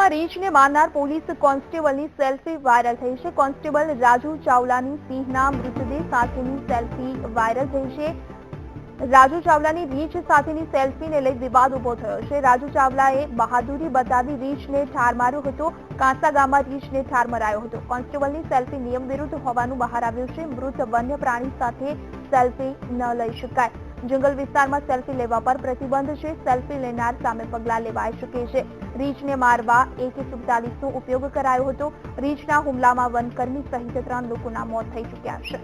રાજ્યમાં રીંછને મારનાર police કોન્સ્ટેબલની selfie viral થઈ છે। કોન્સ્ટેબલ રાજુ ચાવલાની સિંહના મૃતદેહ સાથેની સેલ્ફી વાયરલ થઈ છે। રાજુ ચાવલાની રીંછ સાથેની સેલ્ફીને લઈ વિવાદ ઉભો થયો છે। રાજુ ચાવલાએ બહાદુરી બતાવી રીંછને ઠાર માર્યો હતો। કાંસા ગામમાં રીંછને ઠાર મરાયો હતો। કોન્સ્ટેબલની સેલ્ફી નિયમ વિરુદ્ધ હોવાનું બહાર આવ્યું છે। મૃત વન્ય પ્રાણી સાથે સેલ્ફી ન લઈ શકાય। જંગલ વિસ્તારમાં સેલ્ફી લેવા પર પ્રતિબંધ છે। સેલ્ફી લેનાર સામે પગલાં લેવાઈ શકે છે। રીંછને મારવા AK-47નો ઉપયોગ કરાયો હતો। રીંછના હુમલામાં વનકર્મી સહિત 3 લોકોના મોત થઈ ચૂક્યા છે।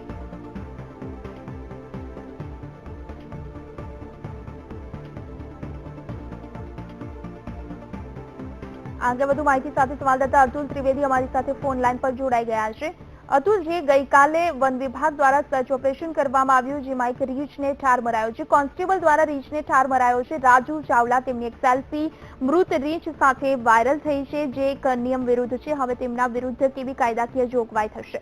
આગળ વધુ માહિતી સાથે સંવાદદાતા અતુલ ત્રિવેદી અમારી સાથે ફોન લાઈન પર જોડાઈ ગયા છે। અતુલ, જે ગઈકાલે વન વિભાગ દ્વારા સર્ચ ઓપરેશન કરવામાં આવ્યું, જેમાં એક રીંછને ઠાર મરાયો છે। કોન્સ્ટેબલ દ્વારા રીંછને ઠાર મરાયો છે। રાજુ ચાવલા તેમની એક સેલ્ફી મૃત રીંછ સાથે વાયરલ થઈ છે, જે એક નિયમ વિરુદ્ધ છે। હવે તેમના વિરુદ્ધ કેવી કાયદાકીય જોગવાઈ થશે?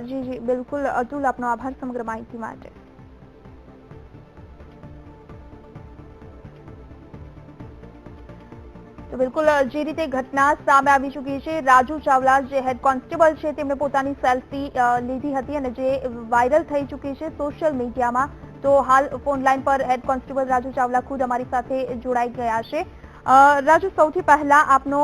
જી બિલકુલ અતુલ, આપનો આભાર સમગ્ર માહિતી માટે। તો બિલકુલ જે રીતે ઘટના સામે આવી ચૂકી છે, રાજુ ચાવલા જે હેડ કોન્સ્ટેબલ છે તેમણે પોતાની સેલ્ફી લીધી હતી અને જે વાયરલ થઈ ચૂકી છે સોશિયલ મીડિયામાં। તો હાલ ફોન લાઈન પર હેડ કોન્સ્ટેબલ રાજુ ચાવલા ખુદ અમારી સાથે જોડાઈ ગયા છે। રાજુ, સૌથી પહેલા આપનો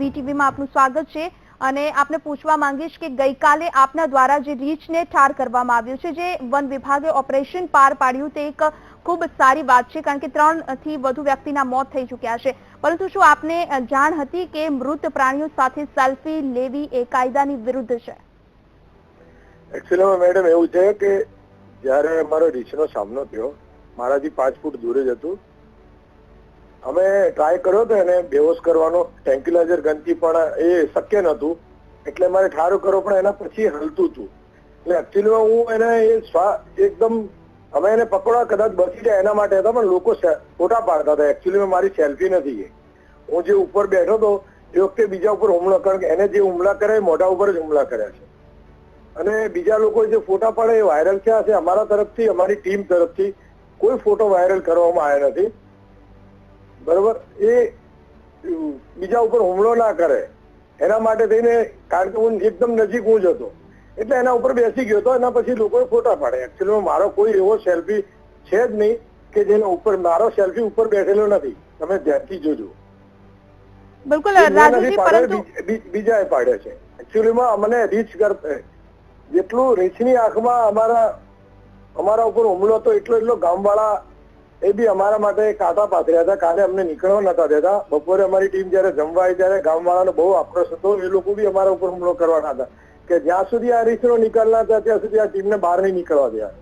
VTVમાં આપનું સ્વાગત છે અને આપને પૂછવા માંગીશ કે ગઈકાલે આપના દ્વારા જે રીંછને ઠાર કરવામાં આવ્યું છે, જે વન વિભાગે ઓપરેશન પાર પાડ્યું, તે એક ખૂબ સારી વાત છે, કારણ કે 3 થી વધુ વ્યક્તિના મોત થઈ ચૂક્યા છે। પરંતુ શું આપને જાણ હતી કે મૃત પ્રાણીઓ સાથે સેલ્ફી લેવી એ કાયદાની વિરુદ્ધ છે? એકચ્યુઅલી મેડમ એવું છે કે જ્યારે અમારો રીંછનો સામનો થયો, મારાથી 5 ફૂટ દૂર જ હતું, અમે ટ્રાય કર્યો હતો એને બેહોશ કરવાનો ટ્રેન્ક્યુલાઇઝર ગનથી, પણ એ શક્ય નહોતું, એટલે મારે ઠારો કરવો પણ એના પછી હલતું હતું। એટલે એકચ્યુઅલી હું એને એકદમ અમે એને પકડવા કદાચ બચી જાય એના માટે હતા, પણ લોકો ફોટા પાડતા હતા। એકચ્યુઅલી મારી સેલ્ફી નથી ગઈ। હું જે ઉપર બેઠો હતો એ વખતે બીજા ઉપર હુમલો, કારણ કે એને જે હુમલા કર્યા એ મોઢા ઉપર જ હુમલા કર્યા છે, અને બીજા લોકો જે ફોટા પાડે એ વાયરલ થયા છે। અમારા તરફથી, અમારી ટીમ તરફથી કોઈ ફોટો વાયરલ કરવામાં આવ્યા નથી, બરોબર? એ બીજા ઉપર હુમલો ના કરે એના માટે થઈને, કારણ કે હું એકદમ નજીક હું જ હતો એટલે એના ઉપર બેસી ગયો હતો, એના પછી લોકોએ ફોટા પાડે। એકચ્યુઅલી મારો કોઈ એવો સેલ્ફી છે જ નહીં કે જેના ઉપર મારો સેલ્ફી ઉપર બેઠેલો નથી, તમે ધ્યાનથી જોજો। બિલકુલ રાજુજી, પરંતુ બીજાએ પાડે છે। એકચ્યુઅલીમાં અમને રીંછ જેટલું રીંછની આંખમાં અમારા ઉપર હુમલો હતો, એટલો ગામવાળા એ બી અમારા માટે કાંટા પાથર્યા હતા। કાલે અમને નીકળવા નતા દેતા। બપોરે અમારી ટીમ જયારે જમવા આવી ત્યારે ગામવાળાનો બહુ આક્રોશ હતો, એ લોકો બી અમારા ઉપર હુમલો કરવાના હતા કે જ્યાં સુધી આ રીંછનો નિકાલ ના થાય ત્યાં સુધી આ ટીમને બહાર નહીં નીકળવા દેવા।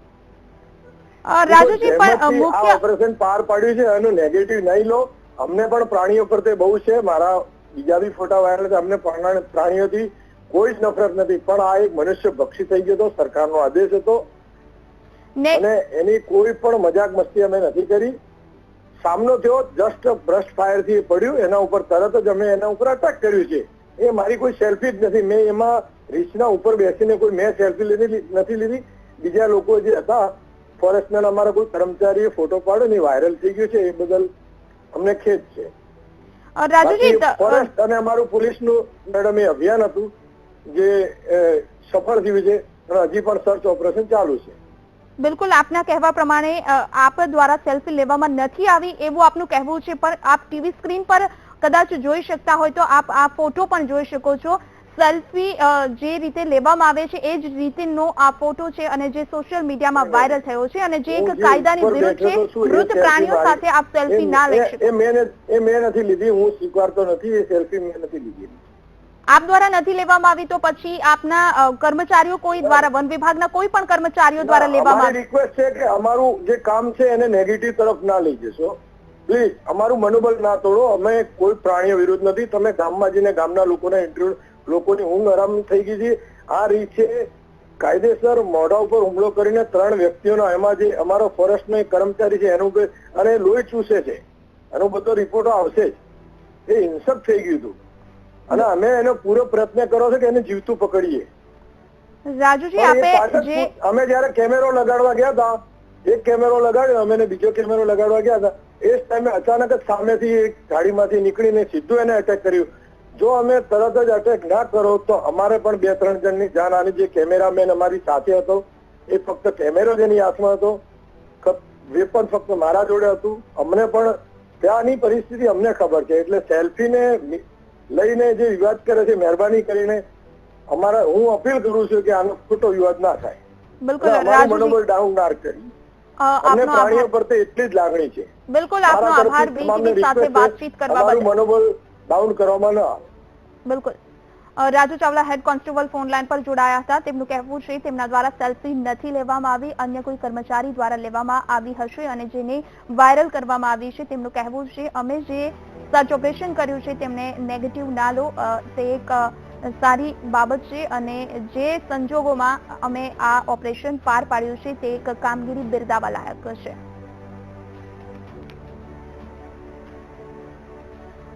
રાજુજી, પણ આ ઓપરેશન પાર પાડ્યું છે એનું નેગેટિવ નહીં લો। અમને પણ પ્રાણીઓ પ્રત્યે બહુ છે, મારા બીજા બી ફોટા વાયરલ છે, અમને પ્રાણીઓથી કોઈ જ નફરત નથી, પણ આ એક મનુષ્ય ભક્ષી થઈ ગયો હતો, સરકારનો આદેશ હતો અને એની કોઈ પણ મજાક મસ્તી અમે નથી કરી। સામનો થયો, જસ્ટ બ્રશ ફાયર થી પડ્યું, એના ઉપર તરત જ અમે એના ઉપર અટેક કર્યું છે। એ મારી કોઈ સેલ્ફી જ નથી, મેં એમાં રીંછના ઉપર બેસીને મેં સેલ્ફી નથી લીધી। બીજા લોકો જે હતા ફોરેસ્ટના અમારા કોઈ કર્મચારીએ ફોટો પાડ્યો ને વાયરલ થઈ ગયું છે, એ બદલ અમને ખેદ છે। ફોરેસ્ટ અને અમારું પોલીસનું મેડમ એ અભિયાન હતું જે સફળ થયું છે, અને હજી પણ સર્ચ ઓપરેશન ચાલુ છે। બિલકુલ આપના કહેવા પ્રમાણે આપ દ્વારા સેલ્ફી લેવામાં નથી આવી એવું આપનું કહેવું છે, પણ આપ ટીવી સ્ક્રીન પર કદાચ જોઈ શકતા હોય તો આપ આ ફોટો પણ જોઈ શકો છો। સેલ્ફી જે રીતે લેવામાં આવે છે એ જ રીતેનો આ ફોટો છે અને જે સોશિયલ મીડિયામાં વાયરલ થયો છે, અને જે એક કાયદાની વિરુદ્ધ છે। મૃત પ્રાણીઓ સાથે આપ સેલ્ફી ના લઈ શકો। એ મેં નથી લીધી, હું સ્વીકારતો નથી, એ સેલ્ફી મેં નથી લીધી। આપ દ્વારા નથી લેવામાં આવી તો પછી આપના કર્મચારીઓ કોઈ દ્વારા, વન વિભાગના કોઈ પણ કર્મચારીઓ દ્વારા લેવામાં આવી? રિક્વેસ્ટ છે કે અમારું જે કામ છે એને નેગેટિવ તરફ ના લઈ જશો। પ્લીઝ અમારું મનોબળ ના તોડો. અમે કોઈ પ્રાણીઓ વિરુદ્ધ નથી. તમે ગામમાં જઈને ગામના લોકોને ઇન્ટરવ્યુ, લોકોની ઊંઘ હરામ થઈ ગઈ છે. આ રીત છે કાયદેસર મોઢા ઉપર હુમલો કરીને 3 વ્યક્તિઓનો, એમાં જે અમારો ફોરેસ્ટનો એક કર્મચારી છે એનું અને લોહી ચૂસે છે, એનો બધો રિપોર્ટો આવશે જ. એ હિંસક થઈ ગયું હતું અને અમે એનો પૂરો પ્રયત્ન કર્યો છે કે એને જીવતું પકડીએ. રાજુજી, આપે જે અમે જયારે કેમેરો લગાડવા ગયા હતા, એક કેમેરો લગાડ્યો અમે, બીજો કેમેરો લગાડવા ગયા હતા, એ જ ટાઈમે અચાનક જ સામેથી એક ગાડીમાંથી નીકળીને સીધું એને અટેક કર્યું. જો અમે તરત જ અટેક ના કરો તો અમારે પણ 2-3 જણની જાન આની. જે કેમેરામેન અમારી સાથે હતો એ ફક્ત કેમેરો જ એની હાથમાં હતો, વેપન ફક્ત મારા જોડે હતું. અમને પણ ત્યાંની પરિસ્થિતિ અમને ખબર છે, એટલે સેલ્ફીને લઈને જે વિવાદ કરે છે, મહેરબાની કરીને હું અપીલ કરું છું કે આનો ખોટો વિવાદ ના થાય. બિલકુલ મનોબળ ડાઉન ના કરી. અમને પ્રાણીઓ પ્રત્યે એટલી જ લાગણી છે. બિલકુલ, આપનો આભાર. બીજીની સાથે વાતચીત કરવા બદલ. મનોબળ ડાઉન કરવામાં ન આવે. બિલકુલ. Raju Chawla head constable phone line પર જોડાયા હતા. તેમનું કહેવું છે તેમના દ્વારા સેલ્ફી નથી લેવામાં આવી, અન્ય કોઈ કર્મચારી દ્વારા લેવામાં આવી હશે અને જેને વાયરલ કરવામાં આવી છે. તેમનું કહેવું છે અમે જે સર્ચ ઓપરેશન કર્યું છે તેમને નેગેટિવ ના લો, તે એક સારી બાબત છે અને જે સંજોગોમાં અમે આ ઓપરેશન પાર પાડ્યું છે તે એક કામગીરી બિરદાવવા લાયક છે.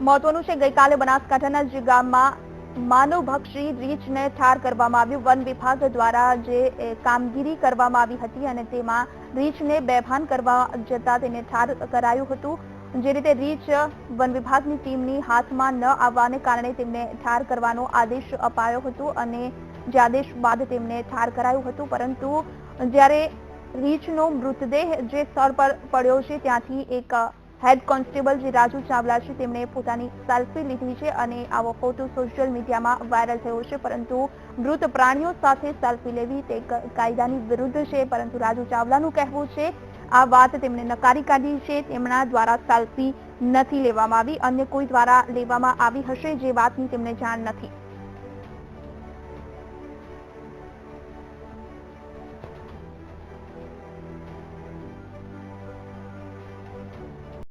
મહત્વનું છે, ગઈકાલે બનાસકાંઠાના જે ગામમાં માનવભક્ષી રીંછને ઠાર કરવામાં આવ્યું. વન વિભાગ દ્વારા જે કામગીરી કરવામાં આવી હતી અને તેમાં રીંછને બેભાન કરવા જતા તેને ઠાર કરાયું હતું. જે રીતે રીંછ વન વિભાગની ટીમની હાથમાં ન આવવાને કારણે તેમને ઠાર કરવાનો આદેશ અપાયો હતો અને જે આદેશ બાદ તેમને ઠાર કરાયું હતું. પરંતુ જ્યારે રીંછનો મૃતદેહ જે સ્થળ પર પડ્યો છે ત્યાંથી એક હેડ કોન્સ્ટેબલ જે રાજુ ચાવલા છે તેમણે પોતાની સેલ્ફી લીધી છે અને આવો ફોટો સોશિયલ મીડિયામાં વાયરલ થયો છે. પરંતુ મૃત પ્રાણીઓ સાથે સેલ્ફી લેવી તે કાયદાની વિરુદ્ધ છે. પરંતુ રાજુ ચાવલાનું કહેવું છે આ વાત તેમણે નકારી કાઢી છે. તેમના દ્વારા સેલ્ફી નથી લેવામાં આવી, અન્ય કોઈ દ્વારા લેવામાં આવી હશે જે વાતની તેમને જાણ નથી.